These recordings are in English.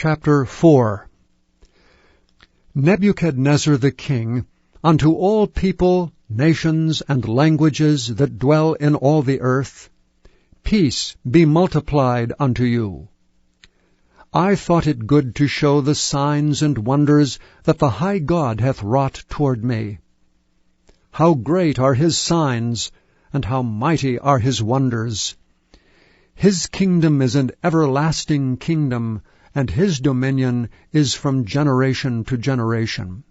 Chapter 4. Nebuchadnezzar the king, unto all people, nations, and languages that dwell in all the earth, peace be multiplied unto you. I thought it good to show the signs and wonders that the high God hath wrought toward me. How great are his signs, and how mighty are his wonders! His kingdom is an everlasting kingdom, and his dominion is from generation to generation.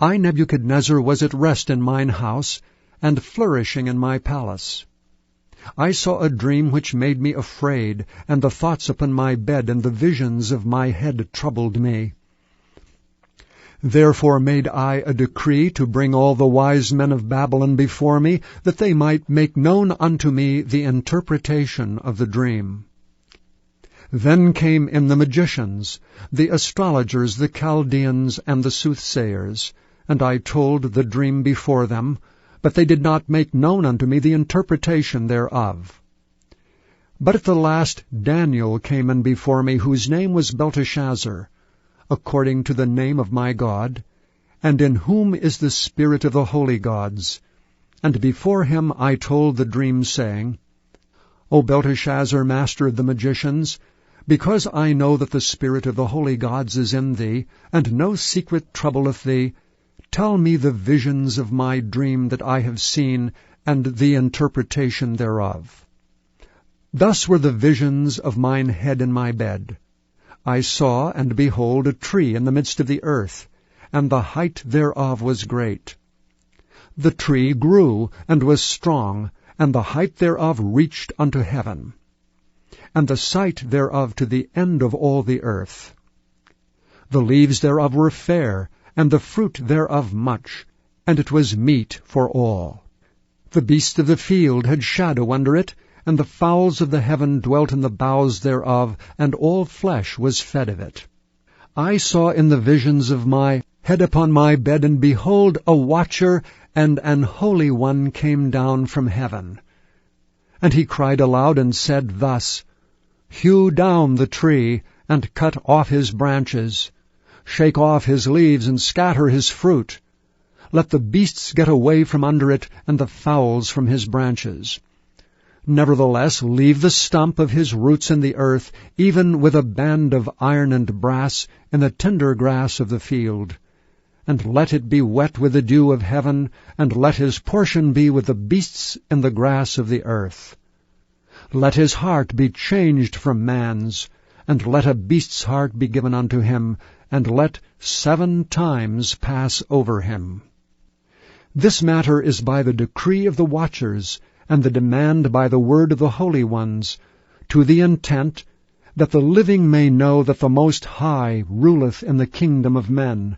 I, Nebuchadnezzar, was at rest in mine house, and flourishing in my palace. I saw a dream which made me afraid, and the thoughts upon my bed and the visions of my head troubled me. Therefore made I a decree to bring all the wise men of Babylon before me, that they might make known unto me the interpretation of the dream. Then came in the magicians, the astrologers, the Chaldeans, and the soothsayers, and I told the dream before them, but they did not make known unto me the interpretation thereof. But at the last Daniel came in before me, whose name was Belteshazzar, according to the name of my God, and in whom is the spirit of the holy gods. And before him I told the dream, saying, O Belteshazzar, master of the magicians, because I know that the spirit of the holy gods is in thee, and no secret troubleth thee, tell me the visions of my dream that I have seen, and the interpretation thereof. Thus were the visions of mine head in my bed. I saw, and behold, a tree in the midst of the earth, and the height thereof was great. The tree grew, and was strong, and the height thereof reached unto heaven, and the sight thereof to the end of all the earth. The leaves thereof were fair, and the fruit thereof much, and it was meat for all. The beasts of the field had shadow under it, and the fowls of the heaven dwelt in the boughs thereof, and all flesh was fed of it. I saw in the visions of my head upon my bed, and behold, a watcher and an holy one came down from heaven. And he cried aloud and said thus, Hew down the tree, and cut off his branches. Shake off his leaves, and scatter his fruit. Let the beasts get away from under it, and the fowls from his branches. Nevertheless, leave the stump of his roots in the earth, even with a band of iron and brass, in the tender grass of the field. And let it be wet with the dew of heaven, and let his portion be with the beasts in the grass of the earth. Let his heart be changed from man's, and let a beast's heart be given unto him, and let 7 times pass over him. This matter is by the decree of the watchers, and the demand by the word of the holy ones, to the intent that the living may know that the Most High ruleth in the kingdom of men,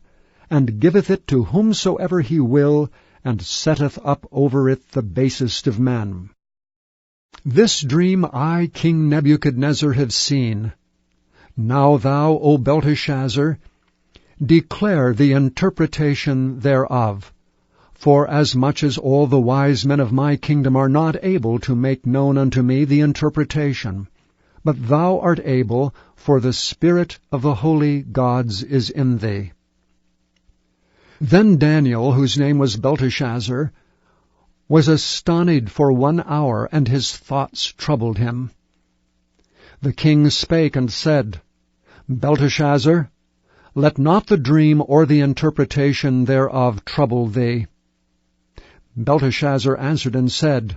and giveth it to whomsoever he will, and setteth up over it the basest of men. This dream I, King Nebuchadnezzar, have seen. Now thou, O Belteshazzar, declare the interpretation thereof, for as much as all the wise men of my kingdom are not able to make known unto me the interpretation, but thou art able, for the spirit of the holy gods is in thee. Then Daniel, whose name was Belteshazzar, was astonied for 1 hour, and his thoughts troubled him. The king spake and said, Belteshazzar, let not the dream or the interpretation thereof trouble thee. Belteshazzar answered and said,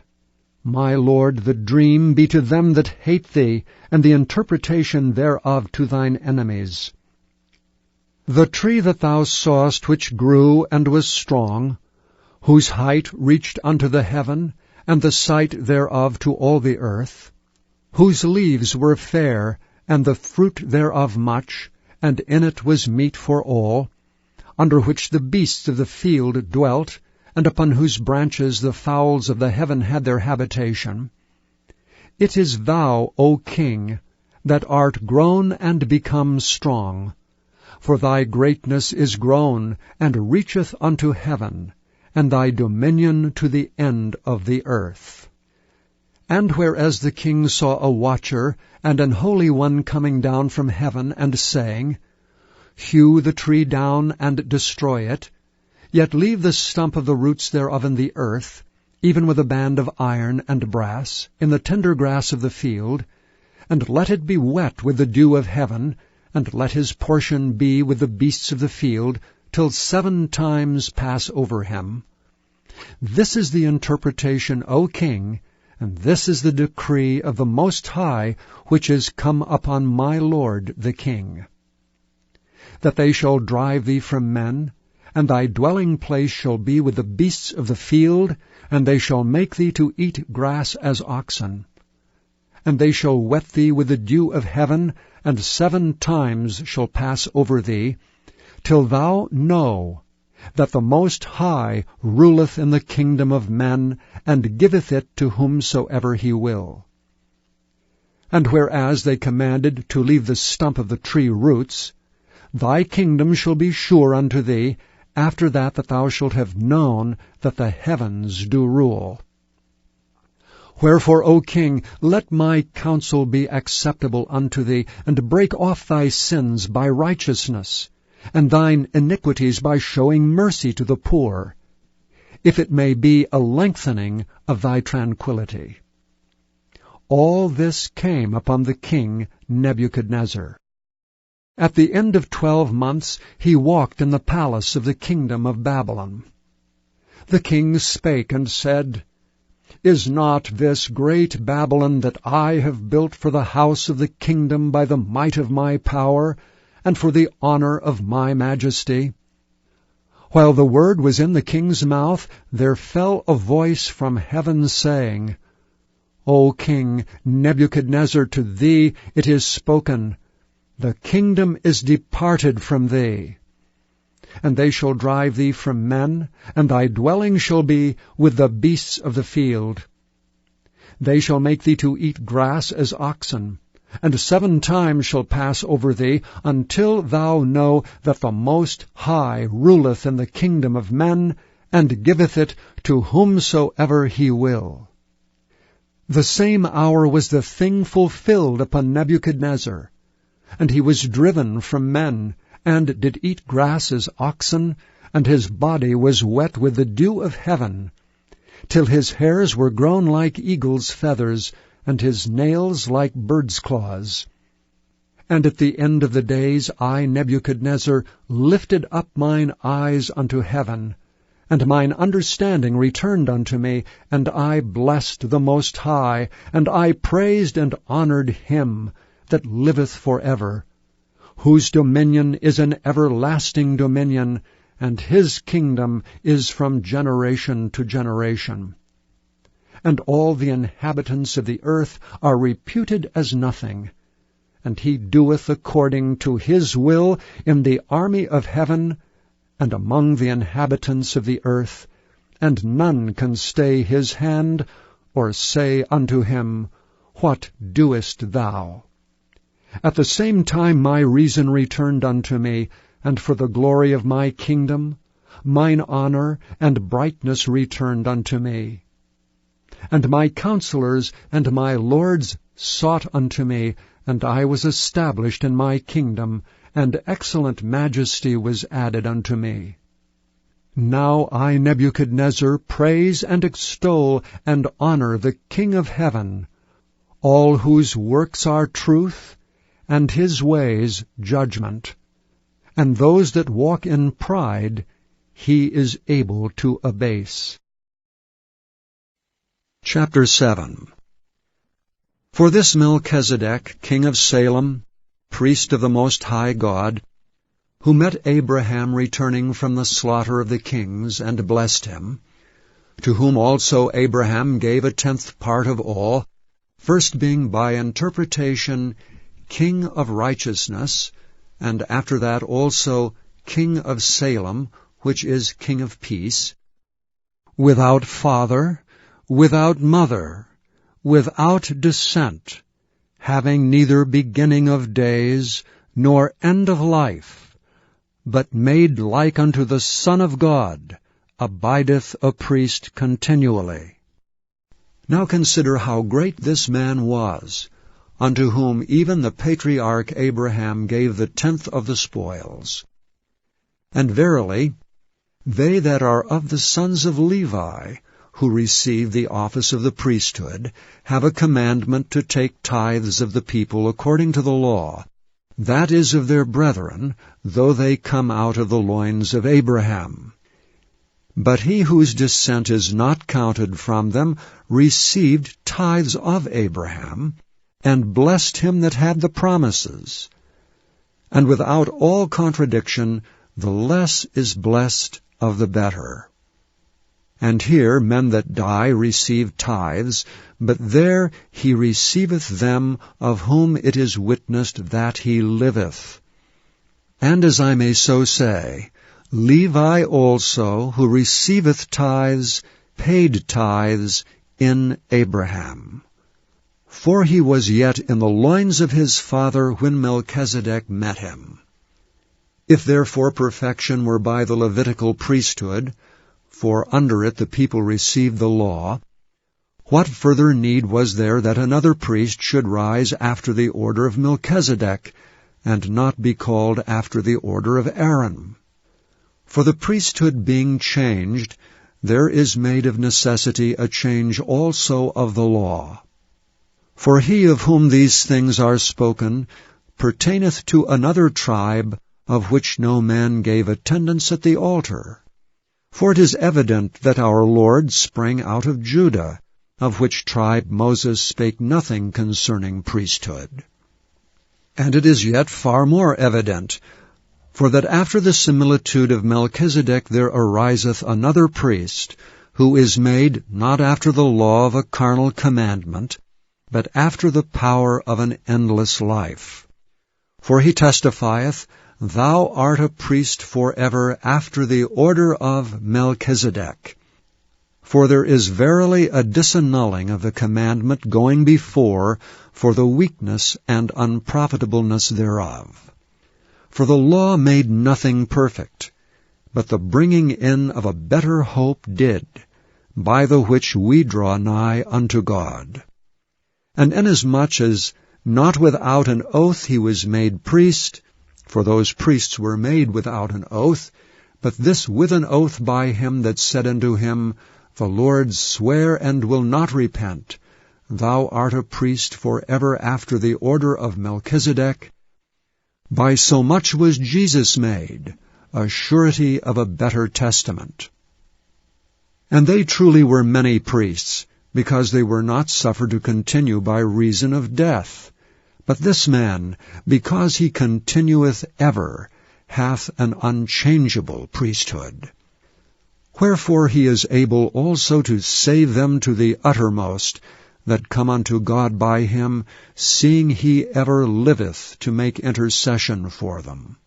My lord, the dream be to them that hate thee, and the interpretation thereof to thine enemies. The tree that thou sawest, which grew and was strong, whose height reached unto the heaven, and the sight thereof to all the earth, whose leaves were fair, and the fruit thereof much, and in it was meat for all, under which the beasts of the field dwelt, and upon whose branches the fowls of the heaven had their habitation. It is thou, O king, that art grown and become strong, for thy greatness is grown, and reacheth unto heaven, and thy dominion to the end of the earth. And whereas the king saw a watcher and an holy one coming down from heaven, and saying, Hew the tree down and destroy it, yet leave the stump of the roots thereof in the earth, even with a band of iron and brass, in the tender grass of the field, and let it be wet with the dew of heaven, and let his portion be with the beasts of the field, till 7 times pass over him. This is the interpretation, O king, and this is the decree of the Most High, which is come upon my lord the king. That they shall drive thee from men, and thy dwelling place shall be with the beasts of the field, and they shall make thee to eat grass as oxen. And they shall wet thee with the dew of heaven, and 7 times shall pass over thee, till thou know that the Most High ruleth in the kingdom of men, and giveth it to whomsoever he will. And whereas they commanded to leave the stump of the tree roots, thy kingdom shall be sure unto thee, after that thou shalt have known that the heavens do rule. Wherefore, O king, let my counsel be acceptable unto thee, and break off thy sins by righteousness, and thine iniquities by showing mercy to the poor, if it may be a lengthening of thy tranquillity. All this came upon the king Nebuchadnezzar. At the end of 12 months he walked in the palace of the kingdom of Babylon. The king spake and said, Is not this great Babylon that I have built for the house of the kingdom by the might of my power, and for the honor of my majesty? While the word was in the king's mouth, there fell a voice from heaven, saying, O king Nebuchadnezzar, to thee it is spoken, The kingdom is departed from thee. And they shall drive thee from men, and thy dwelling shall be with the beasts of the field. They shall make thee to eat grass as oxen, and 7 times shall pass over thee, until thou know that the Most High ruleth in the kingdom of men, and giveth it to whomsoever he will. The same hour was the thing fulfilled upon Nebuchadnezzar, and he was driven from men, and did eat grass as oxen, and his body was wet with the dew of heaven, till his hairs were grown like eagle's feathers, and his nails like birds' claws. And at the end of the days I, Nebuchadnezzar, lifted up mine eyes unto heaven, and mine understanding returned unto me, and I blessed the Most High, and I praised and honored him that liveth forever, whose dominion is an everlasting dominion, and his kingdom is from generation to generation. And all the inhabitants of the earth are reputed as nothing, and he doeth according to his will in the army of heaven, and among the inhabitants of the earth, and none can stay his hand, or say unto him, What doest thou? At the same time my reason returned unto me, and for the glory of my kingdom, mine honor and brightness returned unto me. And my counselors and my lords sought unto me, and I was established in my kingdom, and excellent majesty was added unto me. Now I, Nebuchadnezzar, praise and extol and honor the King of heaven, all whose works are truth, and his ways judgment. And those that walk in pride he is able to abase. Chapter 7. For this Melchizedek, king of Salem, priest of the Most High God, who met Abraham returning from the slaughter of the kings, and blessed him, to whom also Abraham gave 1/10 part of all, first being by interpretation King of righteousness, and after that also King of Salem, which is King of peace, without father, without mother, without descent, having neither beginning of days, nor end of life, but made like unto the Son of God, abideth a priest continually. Now consider how great this man was, unto whom even the patriarch Abraham gave the 10th of the spoils. And verily, they that are of the sons of Levi, who receive the office of the priesthood, have a commandment to take tithes of the people according to the law, that is of their brethren, though they come out of the loins of Abraham. But he whose descent is not counted from them received tithes of Abraham, and blessed him that had the promises. And without all contradiction, the less is blessed of the better. And here men that die receive tithes, but there he receiveth them of whom it is witnessed that he liveth. And as I may so say, Levi also, who receiveth tithes, paid tithes in Abraham. For he was yet in the loins of his father when Melchizedek met him. If therefore perfection were by the Levitical priesthood, for under it the people received the law, what further need was there that another priest should rise after the order of Melchizedek, and not be called after the order of Aaron? For the priesthood being changed, there is made of necessity a change also of the law. For he of whom these things are spoken pertaineth to another tribe, of which no man gave attendance at the altar. For it is evident that our Lord sprang out of Judah, of which tribe Moses spake nothing concerning priesthood. And it is yet far more evident, for that after the similitude of Melchizedek there ariseth another priest, who is made not after the law of a carnal commandment, but after the power of an endless life. For he testifieth, Thou art a priest forever after the order of Melchizedek. For there is verily a disannulling of the commandment going before for the weakness and unprofitableness thereof. For the law made nothing perfect, but the bringing in of a better hope did, by the which we draw nigh unto God. And inasmuch as not without an oath he was made priest, for those priests were made without an oath, but this with an oath by him that said unto him, The Lord swear and will not repent, Thou art a priest forever after the order of Melchizedek. By so much was Jesus made, a surety of a better testament. And they truly were many priests, because they were not suffered to continue by reason of death. But this man, because he continueth ever, hath an unchangeable priesthood. Wherefore he is able also to save them to the uttermost, that come unto God by him, seeing he ever liveth to make intercession for them.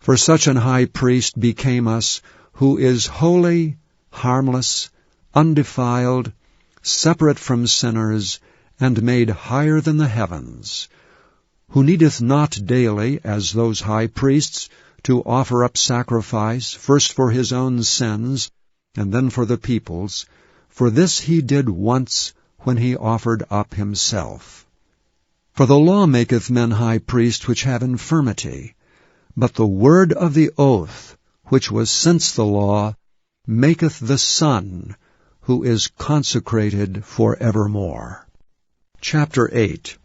For such an high priest became us, who is holy, harmless, undefiled, separate from sinners, and made higher than the heavens, who needeth not daily, as those high priests, to offer up sacrifice, first for his own sins, and then for the people's, for this he did once when he offered up himself. For the law maketh men high priests which have infirmity, but the word of the oath, which was since the law, maketh the Son, who is consecrated for evermore. Chapter 8.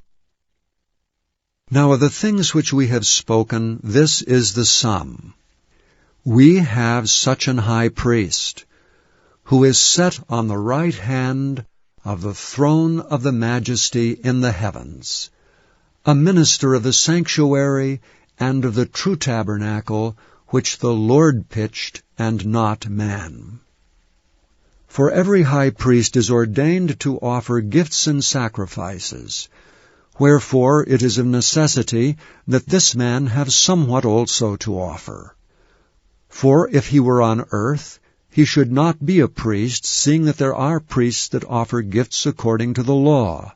Now of the things which we have spoken, this is the sum. We have such an high priest, who is set on the right hand of the throne of the majesty in the heavens, a minister of the sanctuary and of the true tabernacle, which the Lord pitched, and not man. For every high priest is ordained to offer gifts and sacrifices. Wherefore it is of necessity that this man have somewhat also to offer. For if he were on earth, he should not be a priest, seeing that there are priests that offer gifts according to the law,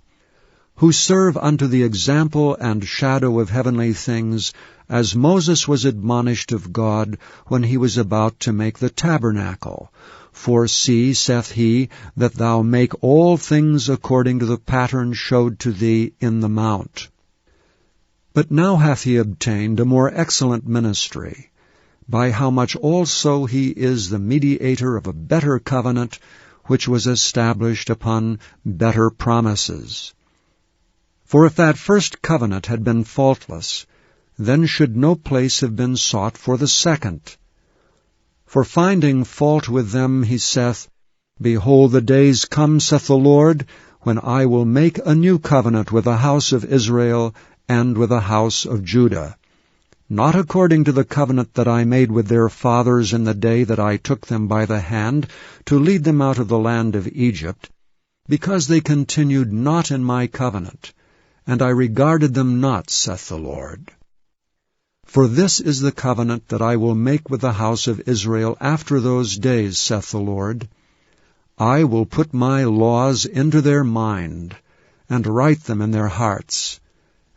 who serve unto the example and shadow of heavenly things, as Moses was admonished of God when he was about to make the tabernacle. For see, saith he, that thou make all things according to the pattern showed to thee in the mount. But now hath he obtained a more excellent ministry, by how much also he is the mediator of a better covenant, which was established upon better promises. For if that first covenant had been faultless, then should no place have been sought for the second. For finding fault with them, he saith, Behold, the days come, saith the Lord, when I will make a new covenant with the house of Israel and with the house of Judah, not according to the covenant that I made with their fathers in the day that I took them by the hand to lead them out of the land of Egypt, because they continued not in my covenant, and I regarded them not, saith the Lord. For this is the covenant that I will make with the house of Israel after those days, saith the Lord. I will put my laws into their mind, and write them in their hearts,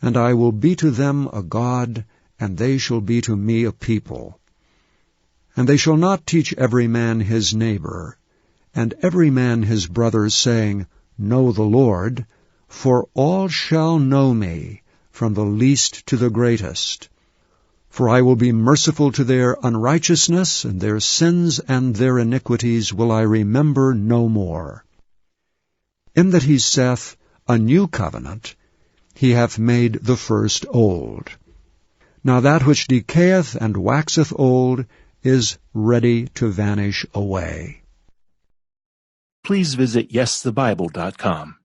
and I will be to them a God, and they shall be to me a people. And they shall not teach every man his neighbor, and every man his brother, saying, Know the Lord, for all shall know me, from the least to the greatest. For I will be merciful to their unrighteousness, and their sins and their iniquities will I remember no more. In that he saith, A new covenant, he hath made the first old. Now that which decayeth and waxeth old is ready to vanish away. Please visit YesTheBible.com.